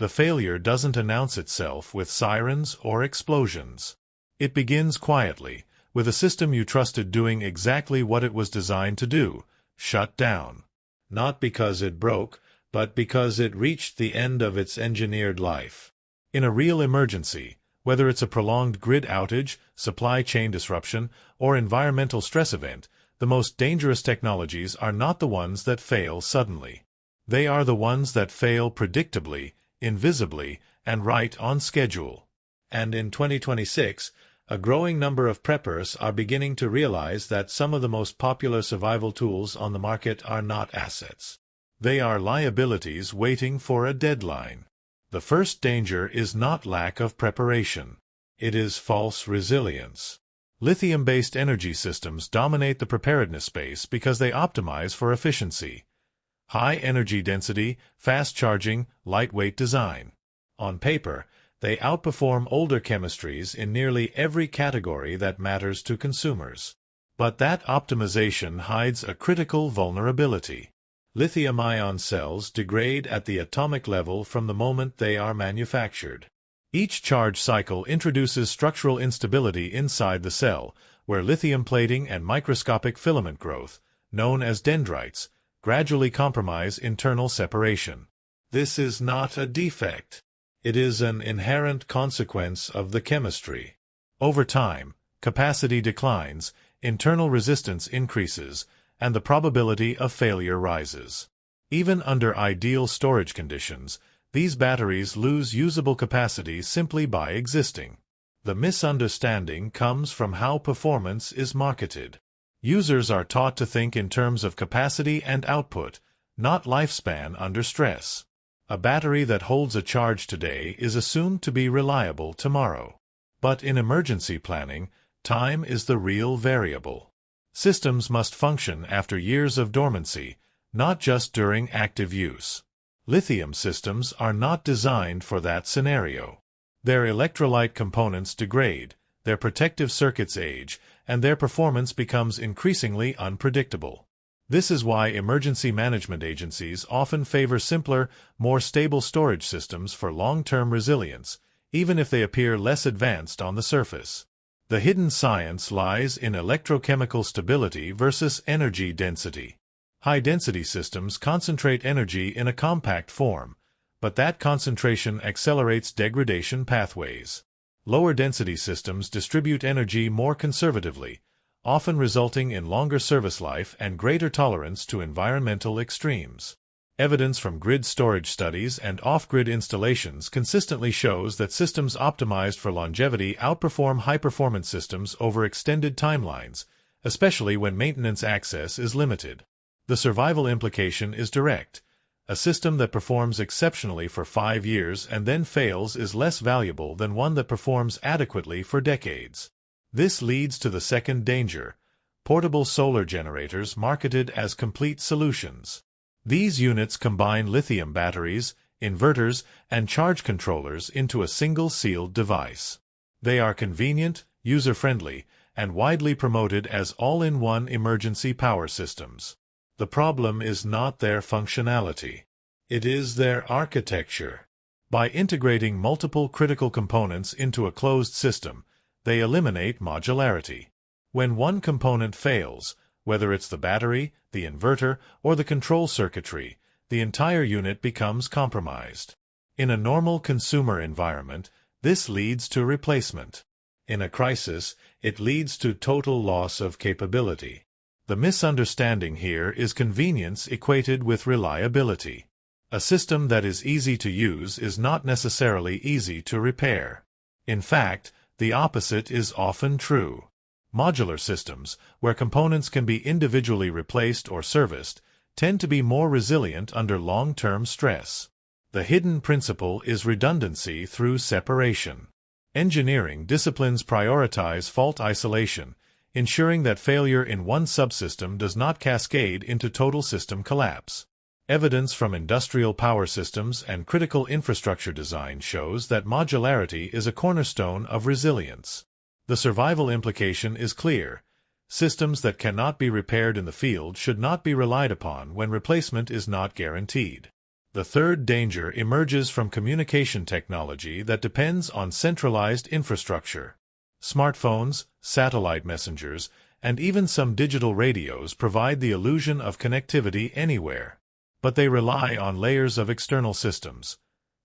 The failure doesn't announce itself with sirens or explosions. It begins quietly, with a system you trusted doing exactly what it was designed to do: shut down. Not because it broke, but because it reached the end of its engineered life. In a real emergency, whether it's a prolonged grid outage, supply chain disruption, or environmental stress event, the most dangerous technologies are not the ones that fail suddenly. They are the ones that fail predictably, invisibly, and right on schedule. And in 2026, a growing number of preppers are beginning to realize that some of the most popular survival tools on the market are not assets. They are liabilities waiting for a deadline. The first danger is not lack of preparation. It is false resilience. Lithium-based energy systems dominate the preparedness space because they optimize for efficiency. High energy density, fast charging, lightweight design. On paper, they outperform older chemistries in nearly every category that matters to consumers. But that optimization hides a critical vulnerability. Lithium-ion cells degrade at the atomic level from the moment they are manufactured. Each charge cycle introduces structural instability inside the cell, where lithium plating and microscopic filament growth, known as dendrites, gradually compromise internal separation. This is not a defect. It is an inherent consequence of the chemistry. Over time, capacity declines, internal resistance increases, and the probability of failure rises. Even under ideal storage conditions, these batteries lose usable capacity simply by existing. The misunderstanding comes from how performance is marketed. Users are taught to think in terms of capacity and output, not lifespan under stress. A battery that holds a charge today is assumed to be reliable tomorrow. But in emergency planning, time is the real variable. Systems must function after years of dormancy, not just during active use. Lithium systems are not designed for that scenario. Their electrolyte components degrade, their protective circuits age, and their performance becomes increasingly unpredictable. This is why emergency management agencies often favor simpler, more stable storage systems for long-term resilience, even if they appear less advanced on the surface. The hidden science lies in electrochemical stability versus energy density. High-density systems concentrate energy in a compact form, but that concentration accelerates degradation pathways. Lower-density systems distribute energy more conservatively, often resulting in longer service life and greater tolerance to environmental extremes. Evidence from grid storage studies and off-grid installations consistently shows that systems optimized for longevity outperform high-performance systems over extended timelines, especially when maintenance access is limited. The survival implication is direct. A system that performs exceptionally for 5 years and then fails is less valuable than one that performs adequately for decades. This leads to the second danger: portable solar generators marketed as complete solutions. These units combine lithium batteries, inverters, and charge controllers into a single sealed device. They are convenient, user-friendly, and widely promoted as all-in-one emergency power systems. The problem is not their functionality. It is their architecture. By integrating multiple critical components into a closed system, they eliminate modularity. When one component fails, whether it's the battery, the inverter, or the control circuitry, the entire unit becomes compromised. In a normal consumer environment, this leads to replacement. In a crisis, it leads to total loss of capability. The misunderstanding here is convenience equated with reliability. A system that is easy to use is not necessarily easy to repair. In fact, the opposite is often true. Modular systems, where components can be individually replaced or serviced, tend to be more resilient under long-term stress. The hidden principle is redundancy through separation. Engineering disciplines prioritize fault isolation, ensuring that failure in one subsystem does not cascade into total system collapse. Evidence from industrial power systems and critical infrastructure design shows that modularity is a cornerstone of resilience. The survival implication is clear. Systems that cannot be repaired in the field should not be relied upon when replacement is not guaranteed. The third danger emerges from communication technology that depends on centralized infrastructure. Smartphones, satellite messengers, and even some digital radios provide the illusion of connectivity anywhere. But they rely on layers of external systems: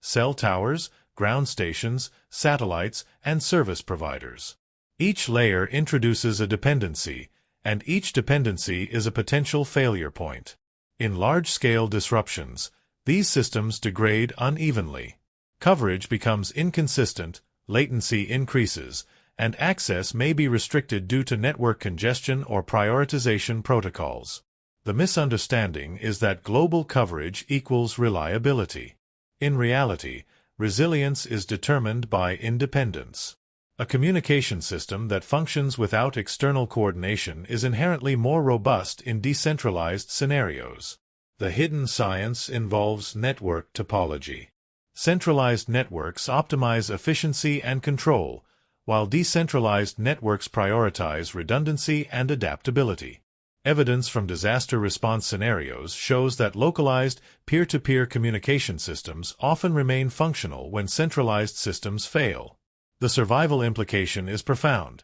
cell towers, ground stations, satellites, and service providers. Each layer introduces a dependency, and each dependency is a potential failure point. In large-scale disruptions, these systems degrade unevenly. Coverage becomes inconsistent, latency increases, and access may be restricted due to network congestion or prioritization protocols. The misunderstanding is that global coverage equals reliability. In reality, resilience is determined by independence. A communication system that functions without external coordination is inherently more robust in decentralized scenarios. The hidden science involves network topology. Centralized networks optimize efficiency and control, while decentralized networks prioritize redundancy and adaptability. Evidence from disaster response scenarios shows that localized, peer-to-peer communication systems often remain functional when centralized systems fail. The survival implication is profound.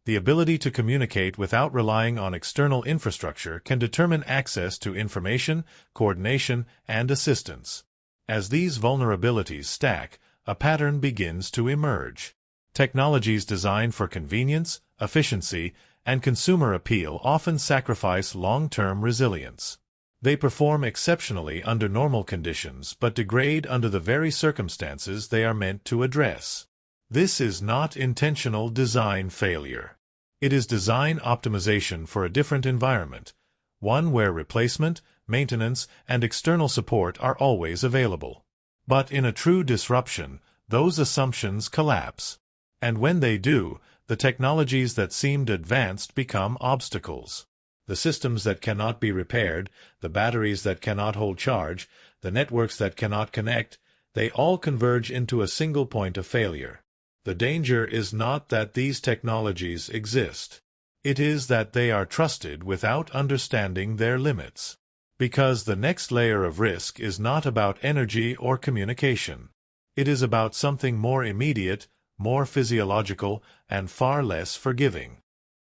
The ability to communicate without relying on external infrastructure can determine access to information, coordination, and assistance. As these vulnerabilities stack, a pattern begins to emerge. Technologies designed for convenience, efficiency, and consumer appeal often sacrifice long-term resilience. They perform exceptionally under normal conditions but degrade under the very circumstances they are meant to address. This is not intentional design failure. It is design optimization for a different environment, one where replacement, maintenance, and external support are always available. But in a true disruption, those assumptions collapse. And when they do, the technologies that seemed advanced become obstacles. The systems that cannot be repaired, the batteries that cannot hold charge, the networks that cannot connect, they all converge into a single point of failure. The danger is not that these technologies exist. It is that they are trusted without understanding their limits. Because the next layer of risk is not about energy or communication. It is about something more immediate, more physiological, and far less forgiving.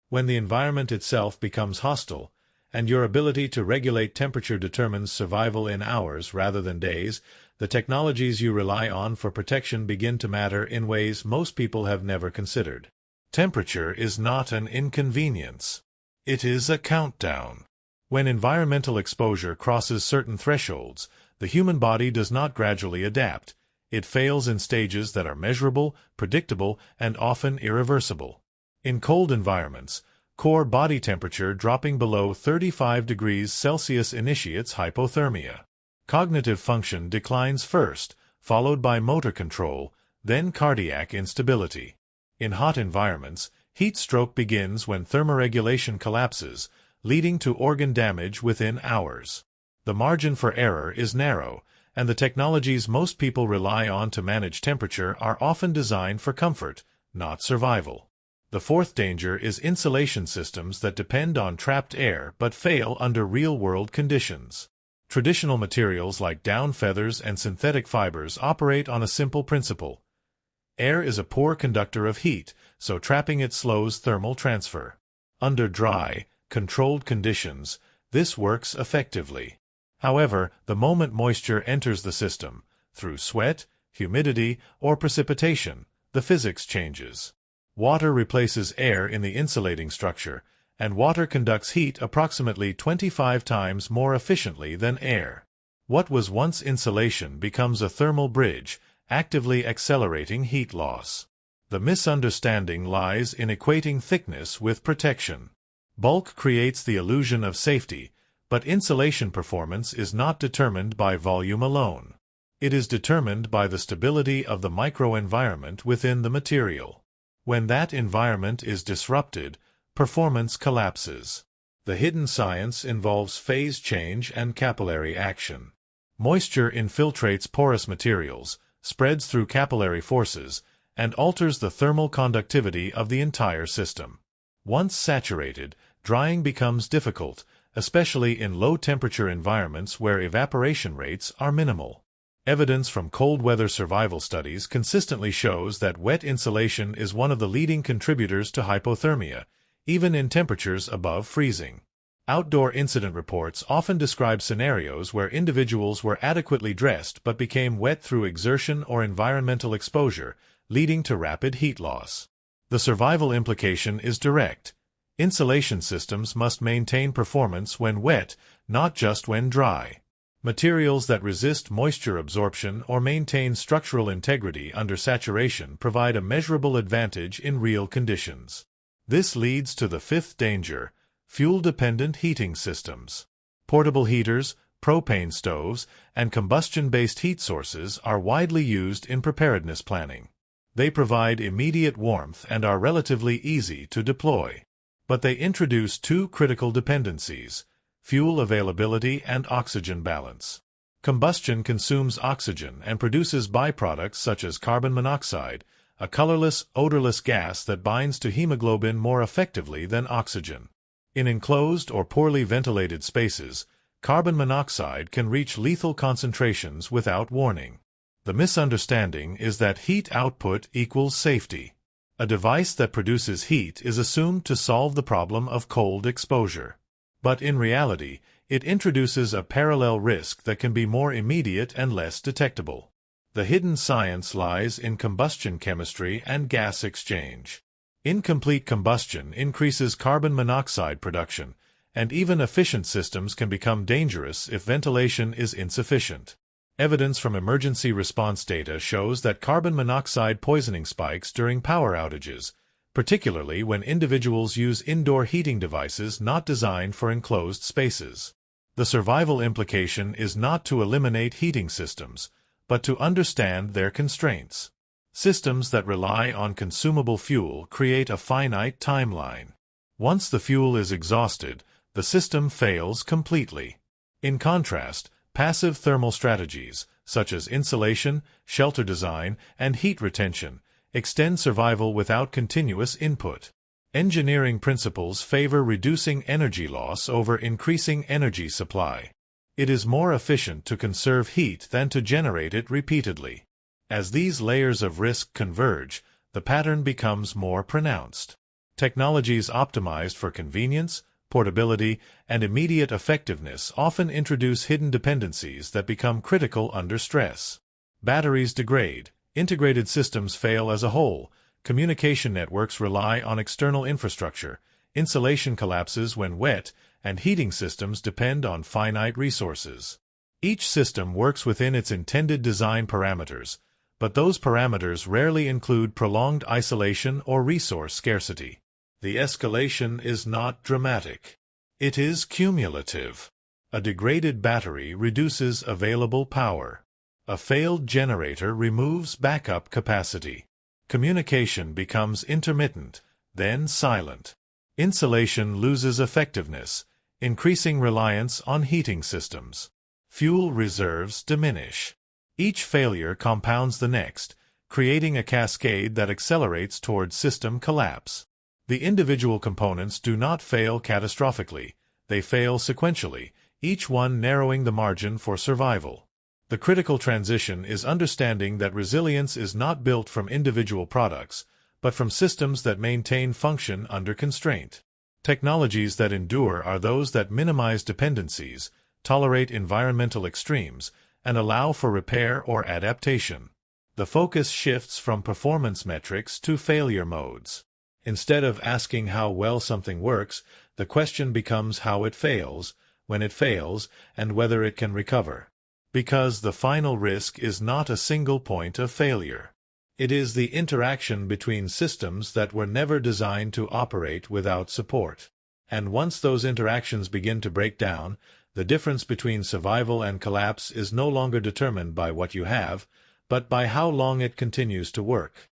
When the environment itself becomes hostile, and your ability to regulate temperature determines survival in hours rather than days, the technologies you rely on for protection begin to matter in ways most people have never considered. Temperature is not an inconvenience. It is a countdown. When environmental exposure crosses certain thresholds, the human body does not gradually adapt. It fails in stages that are measurable, predictable, and often irreversible. In cold environments, core body temperature dropping below 35 degrees Celsius initiates hypothermia. Cognitive function declines first, followed by motor control, then cardiac instability. In hot environments, heat stroke begins when thermoregulation collapses, leading to organ damage within hours. The margin for error is narrow, and the technologies most people rely on to manage temperature are often designed for comfort, not survival. The fourth danger is insulation systems that depend on trapped air but fail under real-world conditions. Traditional materials like down feathers and synthetic fibers operate on a simple principle. Air is a poor conductor of heat, so trapping it slows thermal transfer. Under dry, controlled conditions, this works effectively. However, the moment moisture enters the system, through sweat, humidity, or precipitation, the physics changes. Water replaces air in the insulating structure, and water conducts heat approximately 25 times more efficiently than air. What was once insulation becomes a thermal bridge, actively accelerating heat loss. The misunderstanding lies in equating thickness with protection. Bulk creates the illusion of safety, but insulation performance is not determined by volume alone. It is determined by the stability of the microenvironment within the material. When that environment is disrupted, performance collapses. The hidden science involves phase change and capillary action. Moisture infiltrates porous materials, spreads through capillary forces, and alters the thermal conductivity of the entire system. Once saturated, drying becomes difficult, especially in low-temperature environments where evaporation rates are minimal. Evidence from cold weather survival studies consistently shows that wet insulation is one of the leading contributors to hypothermia, even in temperatures above freezing. Outdoor incident reports often describe scenarios where individuals were adequately dressed but became wet through exertion or environmental exposure, leading to rapid heat loss. The survival implication is direct. Insulation systems must maintain performance when wet, not just when dry. Materials that resist moisture absorption or maintain structural integrity under saturation provide a measurable advantage in real conditions. This leads to the fifth danger: fuel-dependent heating systems. Portable heaters, propane stoves, and combustion-based heat sources are widely used in preparedness planning. They provide immediate warmth and are relatively easy to deploy. But they introduce two critical dependencies: fuel availability and oxygen balance. Combustion consumes oxygen and produces byproducts such as carbon monoxide, a colorless, odorless gas that binds to hemoglobin more effectively than oxygen. In enclosed or poorly ventilated spaces, carbon monoxide can reach lethal concentrations without warning. The misunderstanding is that heat output equals safety. A device that produces heat is assumed to solve the problem of cold exposure. But in reality, it introduces a parallel risk that can be more immediate and less detectable. The hidden science lies in combustion chemistry and gas exchange. Incomplete combustion increases carbon monoxide production, and even efficient systems can become dangerous if ventilation is insufficient. Evidence from emergency response data shows that carbon monoxide poisoning spikes during power outages, particularly when individuals use indoor heating devices not designed for enclosed spaces. The survival implication is not to eliminate heating systems, but to understand their constraints. Systems that rely on consumable fuel create a finite timeline. Once the fuel is exhausted, the system fails completely. In contrast, passive thermal strategies, such as insulation, shelter design, and heat retention, extend survival without continuous input. Engineering principles favor reducing energy loss over increasing energy supply. It is more efficient to conserve heat than to generate it repeatedly. As these layers of risk converge, the pattern becomes more pronounced. Technologies optimized for convenience, portability, and immediate effectiveness often introduce hidden dependencies that become critical under stress. Batteries degrade, integrated systems fail as a whole, communication networks rely on external infrastructure, insulation collapses when wet, and heating systems depend on finite resources. Each system works within its intended design parameters, but those parameters rarely include prolonged isolation or resource scarcity. The escalation is not dramatic. It is cumulative. A degraded battery reduces available power. A failed generator removes backup capacity. Communication becomes intermittent, then silent. Insulation loses effectiveness, increasing reliance on heating systems. Fuel reserves diminish. Each failure compounds the next, creating a cascade that accelerates toward system collapse. The individual components do not fail catastrophically, they fail sequentially, each one narrowing the margin for survival. The critical transition is understanding that resilience is not built from individual products, but from systems that maintain function under constraint. Technologies that endure are those that minimize dependencies, tolerate environmental extremes, and allow for repair or adaptation. The focus shifts from performance metrics to failure modes. Instead of asking how well something works, the question becomes how it fails, when it fails, and whether it can recover. Because the final risk is not a single point of failure. It is the interaction between systems that were never designed to operate without support. And once those interactions begin to break down, the difference between survival and collapse is no longer determined by what you have, but by how long it continues to work.